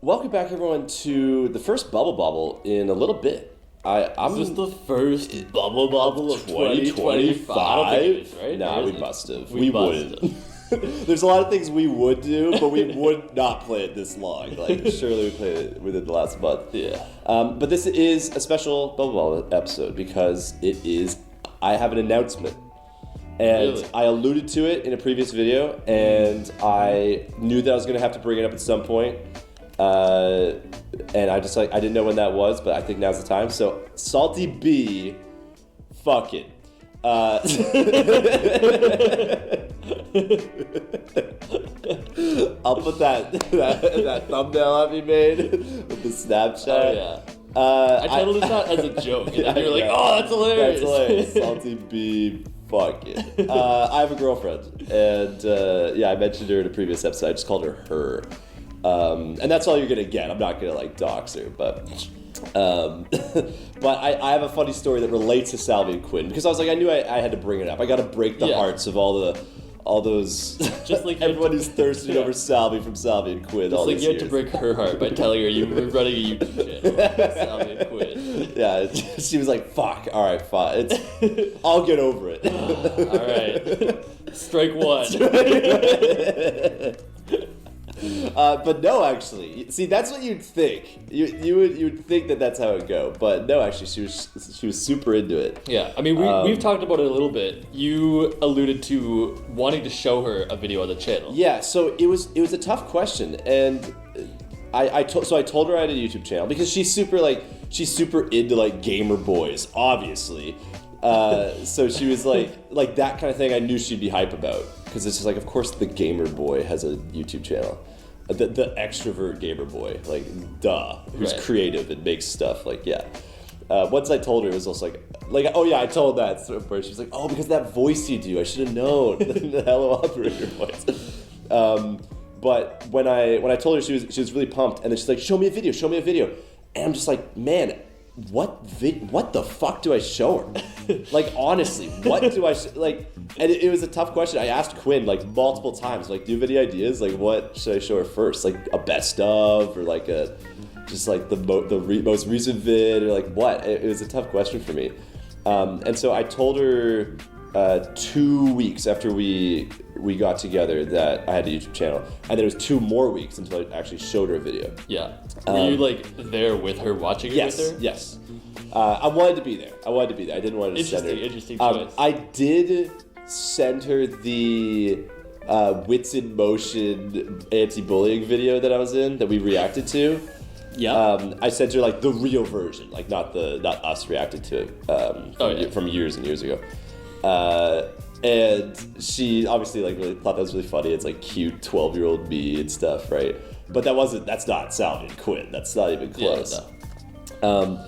Welcome back, everyone, to the first Bubble Bobble in a little bit. Is this the first Bubble Bobble of 2025? I don't think it is, right? Nah, we must have. We wouldn't. There's a lot of things we would do, but we would not play it this long. Like, surely we played it within the last month. Yeah. But this is a special Bubble Bobble episode because I have an announcement. And Really? I alluded to it in a previous video, and I knew that I was going to have to bring it up at some point. And I didn't know when that was, but I think now's the time. So, Salty B, fuck it. I'll put that thumbnail up you made with the Snapchat. Oh, yeah. I titled this out as a joke, and then you were like, oh, that's hilarious. That's hilarious. Salty B, fuck it. I have a girlfriend, and I mentioned her in a previous episode. I just called her. And that's all you're gonna get. I'm not gonna dox her, but I have a funny story that relates to Salvy and Quinn because I knew I had to bring it up. I got to break the hearts of all those just like everyone who's thirsting over Salvy from Salvy and Quinn. Just all like these you years. had to break her heart by telling her you were running a YouTube channel, Salvy and Quinn. Yeah, she was like, "Fuck, all right, fine. I'll get over it." All right, strike one. But no, actually, see, that's what you'd think. You would think that that's how it would go, but no, actually, she was super into it. Yeah, I mean, we've talked about it a little bit. You alluded to wanting to show her a video on the channel. Yeah, so it was a tough question, and I told her I had a YouTube channel because she's super into gamer boys, obviously. So she was like that kind of thing. I knew she'd be hype about because it's just of course the gamer boy has a YouTube channel. The extrovert gamer boy, who's creative and makes stuff, once I told her, it was also oh yeah, I told that story. She was like, oh, because that voice you do, I should have known the Hello Operator voice. But when I told her, she was really pumped, and then she's like, show me a video, and I'm just like, man, what the fuck do I show her? Honestly, what do I and it was a tough question. I asked Quinn multiple times, do you have any ideas? What should I show her first? A best of, or the most recent vid, or what? It was a tough question for me. And so I told her 2 weeks after we got together that I had a YouTube channel, and then it was 2 more weeks until I actually showed her a video. Yeah. Were you there with her, watching it with her? Yes. I wanted to be there. I didn't want to send her. Interesting choice. I did send her the Wits in Motion anti-bullying video that I was in, that we reacted to. Yeah. I sent her the real version, not us reacted to it from years and years ago. And she obviously really thought that was really funny. It's cute 12-year-old me and stuff, right? But that's not Salvy and Quinn. That's not even close. Yeah, no.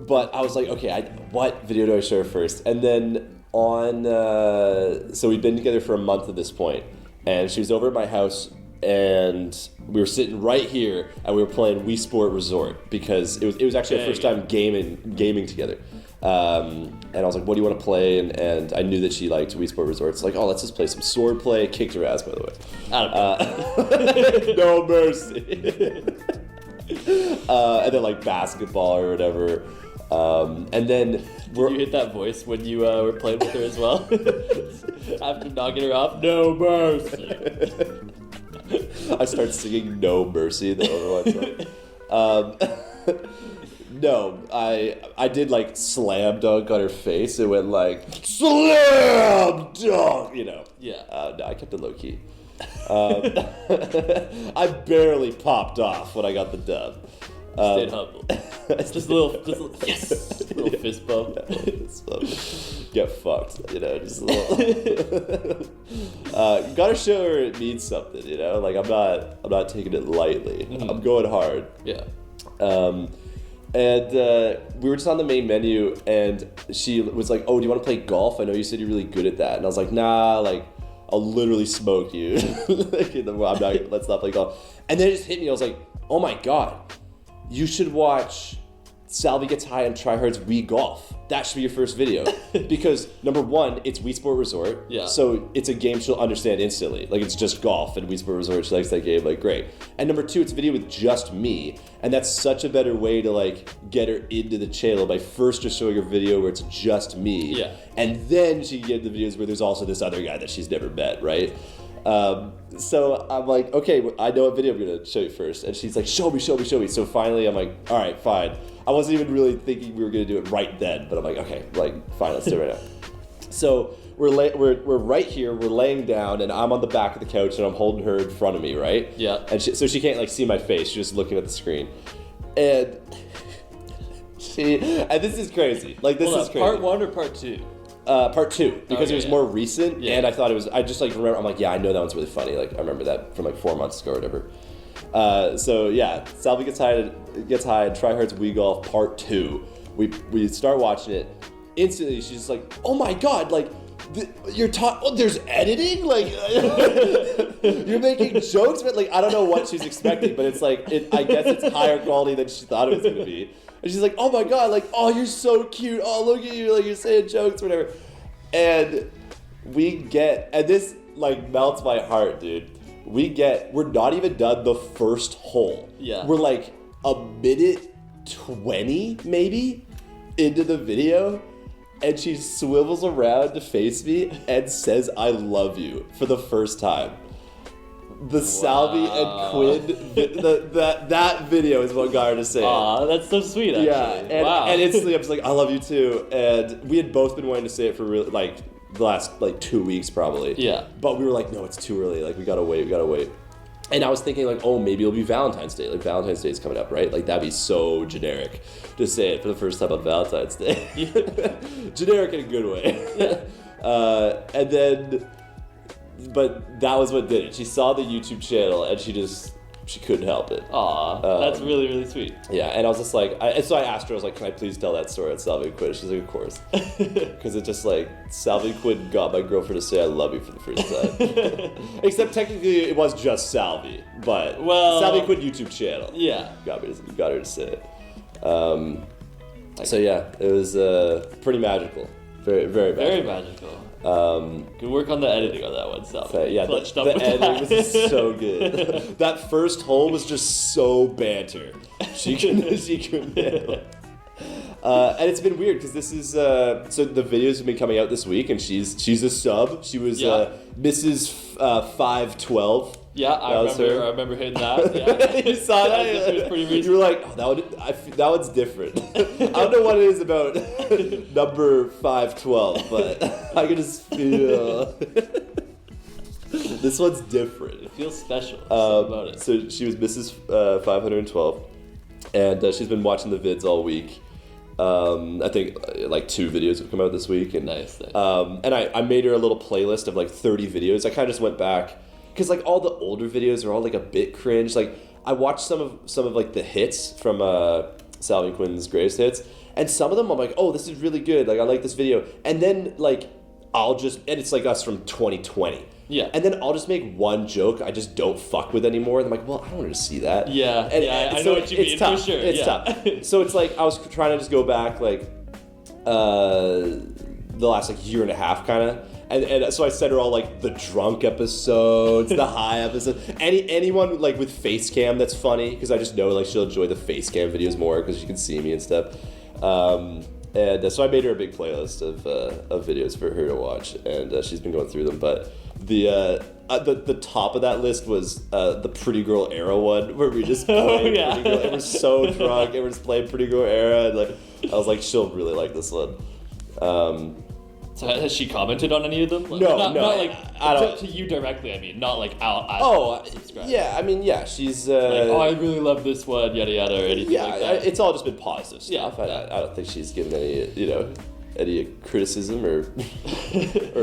But I was like, okay, what video do I show her first? And then so we'd been together for a month at this point, and she was over at my house, and we were sitting right here, and we were playing Wii Sport Resort because it was actually our first time gaming together. And I was like, what do you want to play? And I knew that she liked Wii Sport Resort. It's let's just play some sword play. Kicked her ass, by the way. No mercy. And then basketball or whatever. And then Did you hit that voice when you were playing with her as well? After knocking her off? No mercy. I start singing No Mercy in the Overwatch song. No, I did slam dunk on her face. It went slam dunk, Yeah. No, I kept it low key. I barely popped off when I got the dub. Stayed humble. Just a little yes, little fist bump. Get fucked, just a little. Gotta show her it means something, I'm not taking it lightly. Mm-hmm. I'm going hard. Yeah. And we were just on the main menu, and she was like, oh, do you want to play golf? I know you said you're really good at that. And I was like, nah, I'll literally smoke you. Let's not play golf. And then it just hit me. I was like, oh my God, you should watch Salvy Gets High on Tryhard's Wii Golf. That should be your first video. Because, number one, it's Wii Sport Resort. Yeah. So it's a game she'll understand instantly. Like, it's just golf and Wii Sport Resort. She likes that game. Like, great. And number two, it's a video with just me. And that's such a better way to, like, get her into the channel by first just showing her video where it's just me. Yeah. And then she can get the videos where there's also this other guy that she's never met, right? So I'm like, okay, I know what video I'm gonna show you first. And she's like, show me. So finally I'm like, all right, fine. I wasn't even really thinking we were gonna do it right then, but I'm like, okay, like, fine, let's do it right now. So we're right here, we're laying down, and I'm on the back of the couch, and I'm holding her in front of me, right? Yeah. And so she can't like see my face, she's just looking at the screen. And this is crazy. Like, this is crazy. Part 1 or part 2? Part 2, because it was more recent, Yeah. and I thought I just like remember, I'm like, yeah, I know that one's really funny. Like, I remember that from like 4 months ago or whatever. So yeah, Salvy Gets High, and Tryhard's Wii Golf Part 2. We start watching it. Instantly, she's just like, oh my god, like, there's editing? Like, you're making jokes, but like, I don't know what she's expecting, but it's like, I guess it's higher quality than she thought it was gonna be. And she's like, oh my god, like, oh, you're so cute. Oh, look at you, like, you're saying jokes, whatever. And and this, like, melts my heart, dude. We're not even done the first hole. Yeah. We're like a minute 20, maybe, into the video. And she swivels around to face me and says, I love you, for the first time. The Salvy and Quinn, that video is what got her to say it. Aw, that's so sweet, actually. Yeah, and instantly I'm just like, I love you too. And we had both been wanting to say it for like the last like 2 weeks probably. Yeah. But we were like, no, it's too early. Like, we gotta wait. And I was thinking like, oh, maybe it'll be Valentine's Day. Like, Valentine's Day is coming up, right? Like, that'd be so generic to say it for the first time on Valentine's Day. Generic in a good way. And then, but that was what did it. She saw the YouTube channel and she couldn't help it. Aw, that's really, really sweet. Yeah, and I was just like, so I asked her, I was like, can I please tell that story at Salvy and Quinn? She's like, of course. Because it's just like, Salvy and Quinn got my girlfriend to say I love you for the first time. Except technically it was just Salvy, but Salvy and Quinn YouTube channel. Yeah. Got her to say it. So yeah, it was pretty magical. Very, very magical. Very magical. Good work on the editing on that one, Salvy. So, yeah, the editing was so good. That first hole was just so banter. She couldn't handle it. And it's been weird because this is so the videos have been coming out this week, and she's a sub. She was Mrs. 512. Yeah, I remember hitting that. Yeah. You saw that? It was pretty recent. You were like, oh, that one's different. I don't know what it is about number 512, but I can just feel this one's different. It feels special. About it. So she was Mrs. 512, and she's been watching the vids all week. I think like 2 videos have come out this week, and nice. And I made her a little playlist of like 30 videos. I kind of just went back because like all the older videos are all like a bit cringe. Like, I watched some of like the hits from Salvy and Quinn's greatest hits, and some of them I'm like, oh, this is really good. Like, I like this video, and then like and it's like us from 2020. Yeah. And then I'll just make one joke I just don't fuck with anymore. And I'm like, well, I don't want her to see that. Yeah. I know what you mean. It's tough. For sure. It's tough. So it's like I was trying to just go back like the last like year and a half kind of. And so I sent her all like the drunk episodes, the high episodes, anyone like with face cam that's funny, because I just know like she'll enjoy the face cam videos more because she can see me and stuff. And so I made her a big playlist of videos for her to watch, and she's been going through them. But the top of that list was the Pretty Girl Era one, where we just played Pretty Girl. And we're so drunk, and we're just playing Pretty Girl Era, and like I was like, she'll really like this one. So has she commented on any of them? Like, No. Not like I don't, to you directly. I mean, not like out. Subscribe. Yeah. I mean, yeah. She's like, oh, I really love this one. Yada yada or anything like that. It's all just been positive stuff. Yeah. I don't think she's given any criticism or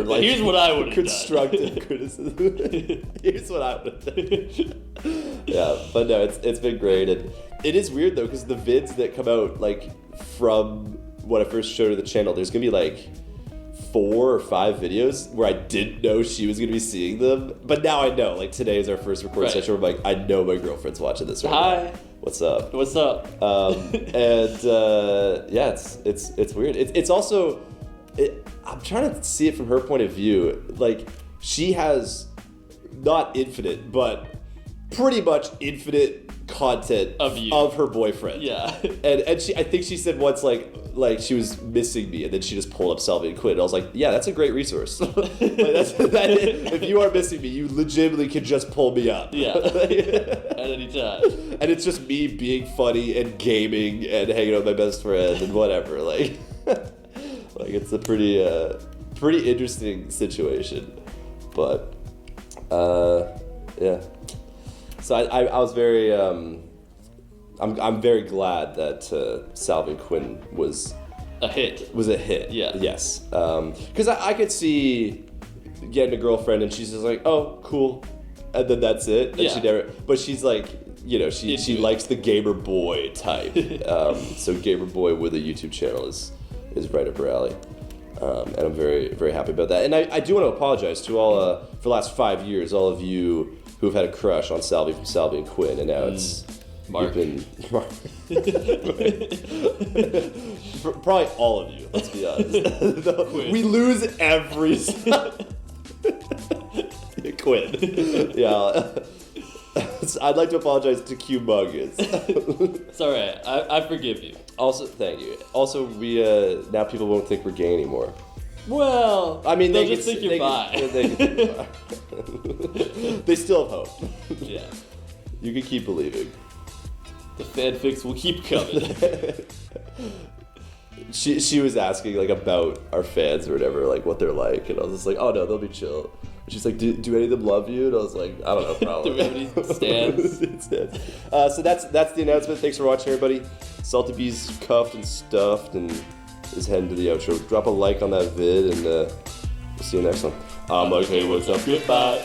like. Here's what I would have constructive criticism. Here's what I would have done. Yeah, but no, it's been great, and it is weird though because the vids that come out like from when I first showed her the channel, there's gonna be like 4 or 5 videos where I didn't know she was going to be seeing them, but now I know. Like, today is our first recording session where I'm like, I know my girlfriend's watching this right now. What's up? What's up? Yeah, it's weird. It's also, I'm trying to see it from her point of view. Like, she has not infinite, but pretty much infinite content of her boyfriend. Yeah. And I think she said once like she was missing me, and then she just pulled up Salvy and Quinn. And I was like, yeah, that's a great resource. If you are missing me, you legitimately can just pull me up. Yeah. At any time. And it's just me being funny and gaming and hanging out with my best friend and whatever. Like it's a pretty interesting situation. But yeah. So I was very I'm very glad that Salvy and Quinn was a hit. Yeah. Yes. Because I could see getting a girlfriend and she's just like, oh, cool, and then that's it. And she never. But she's like, she likes the gamer boy type. So gamer boy with a YouTube channel is right up her alley. And I'm very, very happy about that. And I do want to apologize to all for the last 5 years, all of you who've had a crush on Salvy from Salvy and Quinn, and now it's Mark. Probably all of you. Let's be honest. We lose every Quinn. Yeah. I'd like to apologize to Q-Mungus. It's all right. I forgive you. Also, thank you. Also, we now people won't think we're gay anymore. Well, I mean, they'll just think you're bi. They still have hope. Yeah. You can keep believing. The fanfics will keep coming. She was asking like about our fans or whatever, like what they're like, and I was just like, oh no, they'll be chill. And she's like, do any of them love you? And I was like, I don't know, probably. Do we have any stands? So that's the announcement. Thanks for watching, everybody. Salty B's cuffed and stuffed and is heading to the outro. Drop a like on that vid, and we'll see you next one. Okay, what's up? Goodbye.